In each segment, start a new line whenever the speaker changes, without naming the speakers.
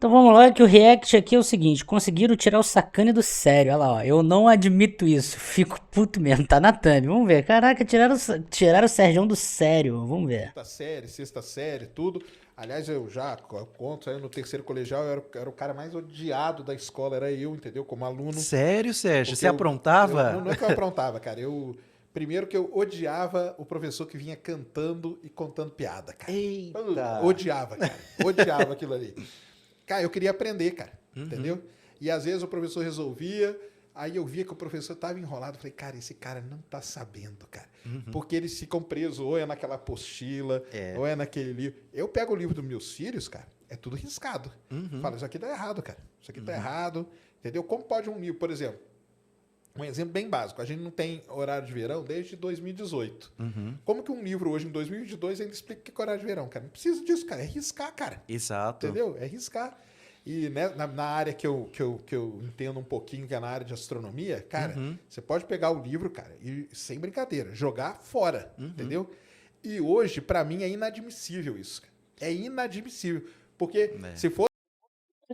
Então vamos lá, que o react aqui é o seguinte: conseguiram tirar o Sacane do sério. Olha lá, ó. Eu não admito isso. Fico puto mesmo. Tá na thumb. Vamos ver. Caraca, tiraram o Serjão do sério. Vamos ver.
Quinta série, sexta série, tudo. Aliás, eu já conto, aí no terceiro colegial, eu era o cara mais odiado da escola, era eu, entendeu? Como aluno.
Sério, Sérgio?
Porque
Você
não
aprontava?
é que eu aprontava, cara. Primeiro que eu odiava o professor que vinha cantando e contando piada, cara. Eu
Eita!
odiava, cara. Odiava aquilo ali. Cara, eu queria aprender, cara. Entendeu? E às vezes o professor resolvia, aí eu via que o professor estava enrolado. Falei, cara, esse cara não tá sabendo, cara. Porque eles ficam presos, ou é naquela apostila,
É.
ou é naquele livro. Eu pego o livro dos meus filhos, cara, é tudo riscado. Falo, isso aqui tá errado, cara. Isso aqui tá errado. Entendeu? Como pode um livro, por exemplo, um exemplo bem básico. A gente não tem horário de verão desde 2018. Como que um livro hoje, em 2022, ainda explica o que é horário de verão, cara? Não precisa disso, cara. É riscar, cara.
Exato.
Entendeu? É riscar. E né, na área que eu entendo um pouquinho, que é na área de astronomia, cara, você pode pegar o livro, cara, e sem brincadeira, jogar fora, entendeu? E hoje, pra mim, é inadmissível isso, cara. É inadmissível. Porque
É.
se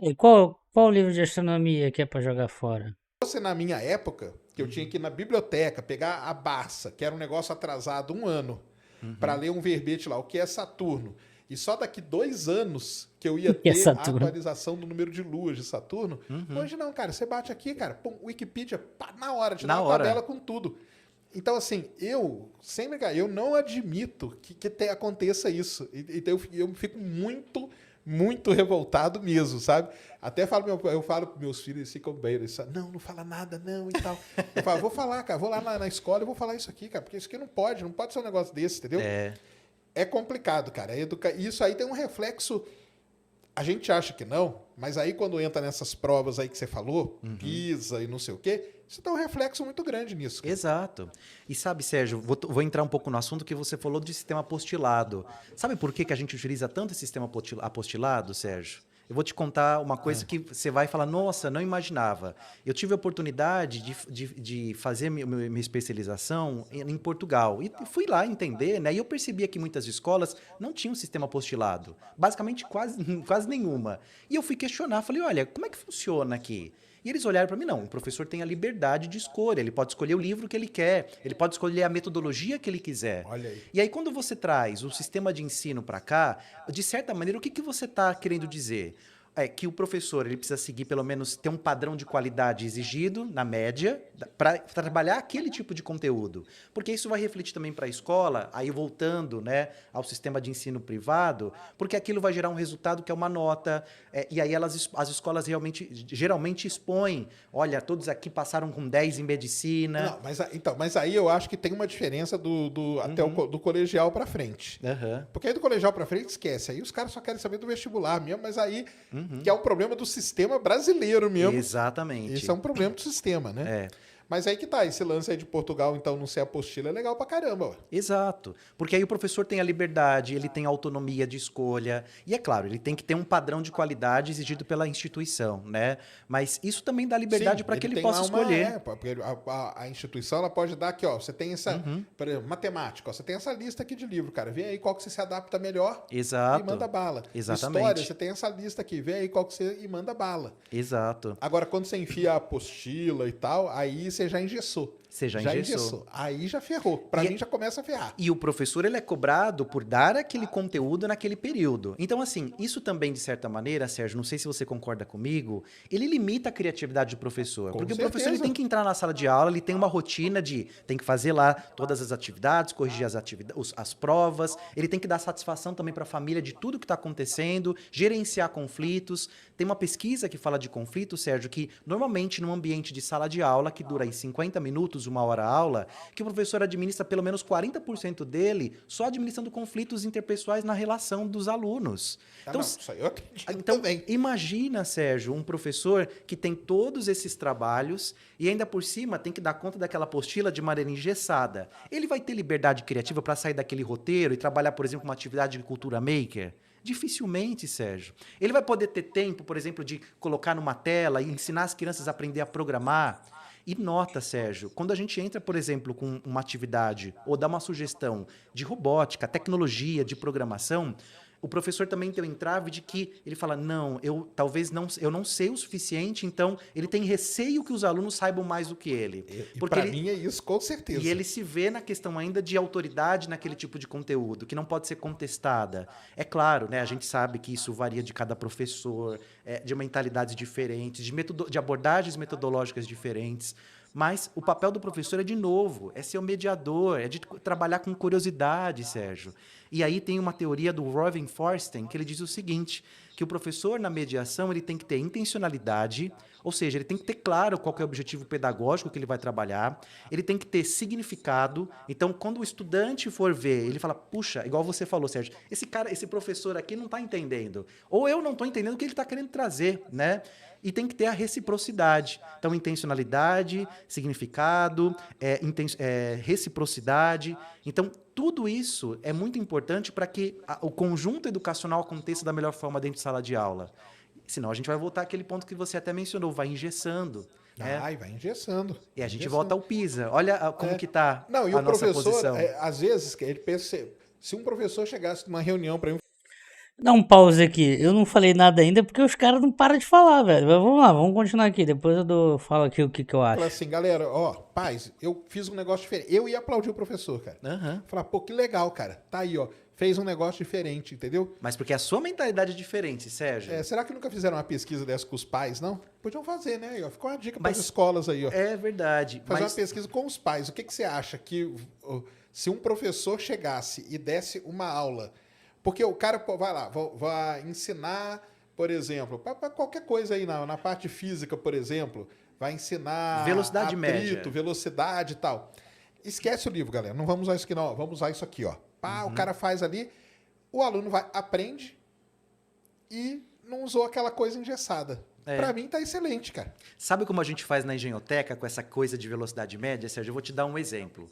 E qual livro de astronomia que é pra jogar fora?
fosse na minha época, que eu tinha que ir na biblioteca, pegar a Barça, que era um negócio atrasado um ano, para ler um verbete lá, o que é Saturno. E só daqui 2 anos que eu ia
Que é
ter a
Saturno.
atualização do número de luas de Saturno. Hoje não, cara. Você bate aqui, cara, pum, Wikipedia, pá, na hora, te dá
Na
uma
hora.
tabela com tudo. Então, assim, sem brincar, eu não admito que aconteça isso. Então, eu fico muito, muito revoltado mesmo, sabe? Até eu falo para meus filhos, eles ficam bem, eles falam, não fala nada, não, e tal. Eu falo, vou falar, cara, vou lá na escola e vou falar isso aqui, cara, porque isso aqui não pode ser um negócio desse, entendeu?
É.
É complicado, cara. Isso aí tem um reflexo. A gente acha que não, mas aí quando entra nessas provas aí que você falou, PISA e não sei o quê, isso tem um reflexo muito grande nisso, cara.
Exato. E sabe, Sérgio, vou entrar um pouco no assunto que você falou de sistema apostilado. Sabe por que a gente utiliza tanto esse sistema apostilado, Sérgio? Eu vou te contar uma coisa que você vai falar, nossa, não imaginava. Eu tive a oportunidade de fazer minha especialização em Portugal. E fui lá entender, né? E eu percebia que muitas escolas não tinham sistema apostilado. Basicamente, quase nenhuma. E eu fui questionar, falei, olha, como é que funciona aqui? E eles olharam para mim, não, o professor tem a liberdade de escolha, ele pode escolher o livro que ele quer, ele pode escolher a metodologia que ele quiser.
Olha aí.
E aí, quando você traz o sistema de ensino para cá, de certa maneira, o que você está querendo dizer? É que o professor ele precisa seguir, pelo menos, ter um padrão de qualidade exigido, na média, para trabalhar aquele tipo de conteúdo. Porque isso vai refletir também para a escola, aí voltando, né, ao sistema de ensino privado, porque aquilo vai gerar um resultado que é uma nota, e aí as escolas geralmente expõem, olha, todos aqui passaram com 10 em medicina.
Não, mas aí eu acho que tem uma diferença até do colegial para frente.
Aham.
Porque aí do colegial para frente esquece. Aí os caras só querem saber do vestibular mesmo, mas aí que é um problema do sistema brasileiro mesmo.
Exatamente.
Isso é um problema do sistema, né?
É.
Mas aí que tá, esse lance aí de Portugal, então, não ser apostila é legal pra caramba, ó.
Exato. Porque aí o professor tem a liberdade, ele tem a autonomia de escolha. E é claro, ele tem que ter um padrão de qualidade exigido pela instituição, né? Mas isso também dá liberdade
Sim,
para que ele
tem
possa
lá
escolher.
porque a instituição ela pode dar aqui, ó. Você tem essa, por exemplo, matemática, ó, você tem essa lista aqui de livro, cara. Vê aí qual que você se adapta melhor e
Exato.
manda bala.
Exatamente.
História, você tem essa lista aqui, vê aí qual que você e manda bala.
Exato.
Agora, quando você enfia a apostila e tal, aí você já engessou.
Você já engessou.
Aí já ferrou. Pra
E
mim já começa a ferrar.
E o professor ele é cobrado por dar aquele conteúdo naquele período. Então, assim, isso também, de certa maneira, Sérgio, não sei se você concorda comigo, ele limita a criatividade do professor.
Com
Porque o
certeza.
professor ele tem que entrar na sala de aula, ele tem uma rotina tem que fazer lá todas as atividades, corrigir as provas, ele tem que dar satisfação também para a família de tudo que está acontecendo, gerenciar conflitos. Tem uma pesquisa que fala de conflito, Sérgio, que normalmente num ambiente de sala de aula, que dura aí 50 minutos, 1 hora a aula, que o professor administra pelo menos 40% dele só administrando conflitos interpessoais na relação dos alunos.
Não, isso aí eu acredito
Então,
também.
imagina, Sérgio, um professor que tem todos esses trabalhos e ainda por cima tem que dar conta daquela apostila de maneira engessada. Ele vai ter liberdade criativa para sair daquele roteiro e trabalhar, por exemplo, uma atividade de cultura maker? Dificilmente, Sérgio. Ele vai poder ter tempo, por exemplo, de colocar numa tela e ensinar as crianças a aprender a programar. E nota, Sérgio, quando a gente entra, por exemplo, com uma atividade ou dá uma sugestão de robótica, tecnologia, de programação, o professor também tem o entrave de que ele fala, não, eu não sei o suficiente, então ele tem receio que os alunos saibam mais do que ele.
E
Porque
para
ele,
mim é isso, com certeza.
e ele se vê na questão ainda de autoridade naquele tipo de conteúdo, que não pode ser contestada. É claro, né, a gente sabe que isso varia de cada professor, de mentalidades diferentes, de abordagens metodológicas diferentes. Mas o papel do professor é, de novo, é ser o mediador, é de trabalhar com curiosidade, Sérgio. E aí tem uma teoria do Robin Forsten que ele diz o seguinte, que o professor, na mediação, ele tem que ter intencionalidade, ou seja, ele tem que ter claro qual que é o objetivo pedagógico que ele vai trabalhar, ele tem que ter significado. Então, quando o estudante for ver, ele fala, puxa, igual você falou, Sérgio, esse professor aqui não está entendendo, ou eu não estou entendendo o que ele está querendo trazer, né? E tem que ter a reciprocidade. Então, intencionalidade, significado, reciprocidade. Então, tudo isso é muito importante para que o conjunto educacional aconteça da melhor forma dentro de sala de aula. Senão, a gente vai voltar àquele ponto que você até mencionou, vai engessando.
Ai, vai engessando.
E a gente volta ao PISA. Olha como que está
Não, e
a
o
nossa
professor,
posição.
às vezes, ele pensa, se um professor chegasse numa reunião para mim,
Dá um pause aqui. Eu não falei nada ainda porque os caras não param de falar, velho. Mas vamos lá, vamos continuar aqui. Depois falo aqui o que eu
falar
acho.
assim, galera, ó, paz, eu fiz um negócio diferente. Eu ia aplaudir o professor, cara.
Aham.
Falar, pô, que legal, cara. Tá aí, ó. Fez um negócio diferente, entendeu?
Mas porque a sua mentalidade é diferente, Sérgio.
Será que nunca fizeram uma pesquisa dessa com os pais, não? Podiam fazer, né? Aí, ó, ficou uma dica para
Mas
as escolas aí, ó.
É verdade.
Fazer
Mas
uma pesquisa com os pais. O que você acha que se um professor chegasse e desse uma aula, porque o cara vai lá, vai ensinar, por exemplo, para qualquer coisa aí na parte física, por exemplo, vai ensinar
Velocidade média.
velocidade e tal. Esquece o livro, galera. Não vamos usar isso aqui, não. Vamos usar isso aqui, ó. Pá, o cara faz ali, o aluno aprende e não usou aquela coisa engessada. Pra mim tá excelente, cara.
Sabe como a gente faz na engenhoteca com essa coisa de velocidade média, Sérgio? Eu vou te dar um exemplo.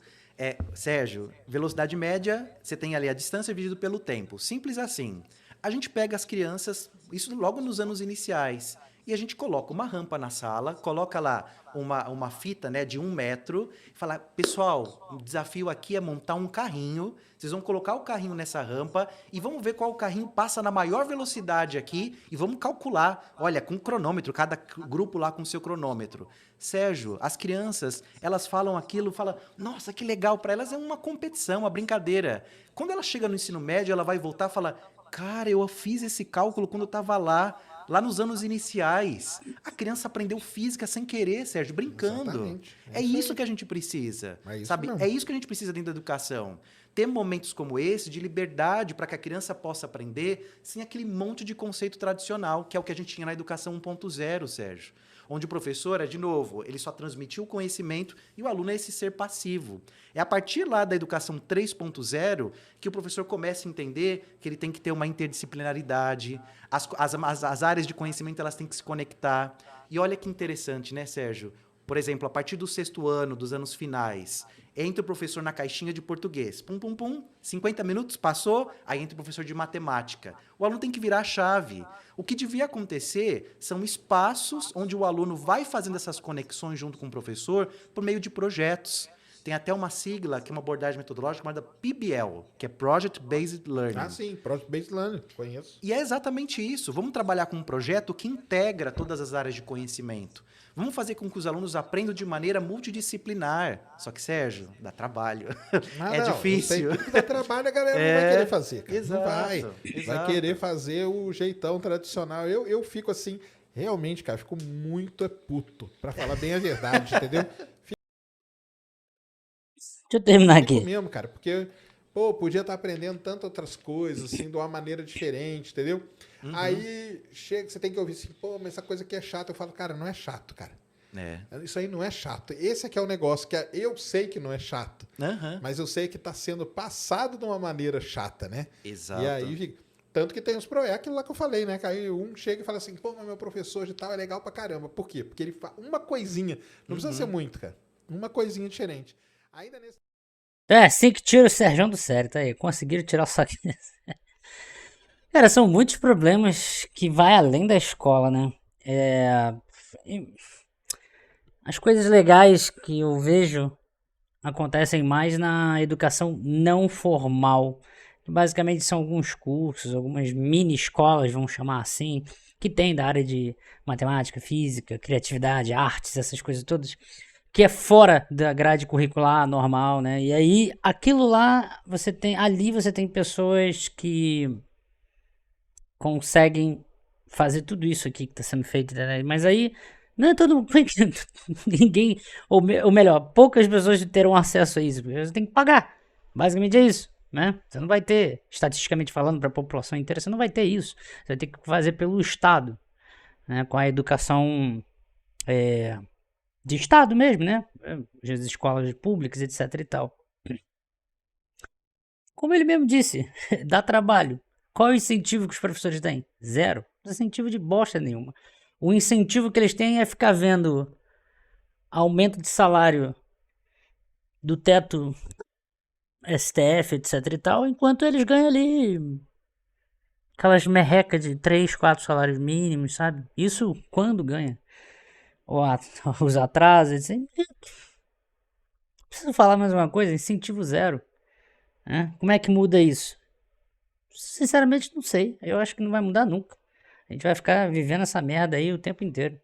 Sérgio, velocidade média, você tem ali a distância dividido pelo tempo. Simples assim. A gente pega as crianças, isso logo nos anos iniciais, e a gente coloca uma rampa na sala, coloca lá uma fita, né, de 1 metro, e fala, pessoal, o desafio aqui é montar um carrinho, vocês vão colocar o carrinho nessa rampa e vamos ver qual carrinho passa na maior velocidade aqui e vamos calcular, olha, com cronômetro, cada grupo lá com seu cronômetro. Sérgio, as crianças, elas falam aquilo, falam, nossa, que legal, para elas é uma competição, uma brincadeira. Quando ela chega no ensino médio, ela vai voltar e falar, cara, eu fiz esse cálculo quando eu estava lá nos anos iniciais. A criança aprendeu física sem querer, Sérgio, brincando.
Exatamente.
É isso que a gente precisa, sabe? É isso que a gente precisa dentro da educação. Ter momentos como esse de liberdade para que a criança possa aprender sem aquele monte de conceito tradicional, que é o que a gente tinha na educação 1.0, Sérgio. Onde o professor, de novo, ele só transmitiu o conhecimento e o aluno é esse ser passivo. É a partir lá da educação 3.0 que o professor começa a entender que ele tem que ter uma interdisciplinaridade, as áreas de conhecimento elas têm que se conectar. E olha que interessante, né, Sérgio? Por exemplo, a partir do 6º ano, dos anos finais, entra o professor na caixinha de português. Pum, pum, pum, 50 minutos, passou, aí entra o professor de matemática. O aluno tem que virar a chave. O que devia acontecer são espaços onde o aluno vai fazendo essas conexões junto com o professor por meio de projetos. Tem até uma sigla, que é uma abordagem metodológica chamada PBL, que é Project Based Learning.
Ah, sim, Project Based Learning, conheço.
E é exatamente isso. Vamos trabalhar com um projeto que integra todas as áreas de conhecimento. Vamos fazer com que os alunos aprendam de maneira multidisciplinar. Só que, Sérgio, dá trabalho. É difícil.
Tudo que dá trabalho, a galera não vai querer fazer, cara.
Exato,
Não vai.
exato.
Vai querer fazer o jeitão tradicional. Eu fico assim, realmente, cara, fico muito puto, pra falar bem a verdade, entendeu?
Deixa eu terminar
Fico
aqui.
mesmo, cara, porque, pô, podia estar aprendendo tantas outras coisas, assim, de uma maneira diferente, entendeu? Aí chega, você tem que ouvir assim, pô, mas essa coisa aqui é chata. Eu falo, cara, não é chato, cara. Isso aí não é chato. Esse aqui é o negócio que eu sei que não é chato, mas eu sei que está sendo passado de uma maneira chata, né?
Exato.
E aí, tanto que tem os projetos, aquilo lá que eu falei, né? Que aí um chega e fala assim, pô, mas meu professor de tal é legal pra caramba. Por quê? Porque ele faz uma coisinha, não precisa ser muito, cara. Uma coisinha diferente. Ainda nesse...
Assim que tira o Serjão do sério, tá aí. Conseguiram tirar o saquinho. Cara, são muitos problemas que vai além da escola, né? As coisas legais que eu vejo acontecem mais na educação não formal, que basicamente são alguns cursos, algumas mini escolas, vamos chamar assim, que tem da área de matemática, física, criatividade, artes, essas coisas todas, que é fora da grade curricular normal, né? E aí, aquilo lá, ali você tem pessoas que conseguem fazer tudo isso aqui que está sendo feito, né? Mas aí não é todo ninguém, ou melhor, poucas pessoas terão acesso a isso, porque você tem que pagar. Basicamente é isso, né? Você não vai ter, estatisticamente falando, para a população inteira, você não vai ter isso. Você vai ter que fazer pelo Estado, né? Com a educação de Estado mesmo, né? As escolas públicas, etc e tal. Como ele mesmo disse, dá trabalho. Qual é o incentivo que os professores têm? Zero. Não incentivo de bosta nenhuma. O incentivo que eles têm é ficar vendo aumento de salário do teto STF, etc e tal, enquanto eles ganham ali aquelas merrecas de 3, 4 salários mínimos, sabe? Isso quando ganha. Ou os atrasos, etc. Preciso falar mais uma coisa, incentivo zero. Né? Como é que muda isso? Sinceramente não sei. Eu acho que não vai mudar nunca. A gente vai ficar vivendo essa merda aí o tempo inteiro.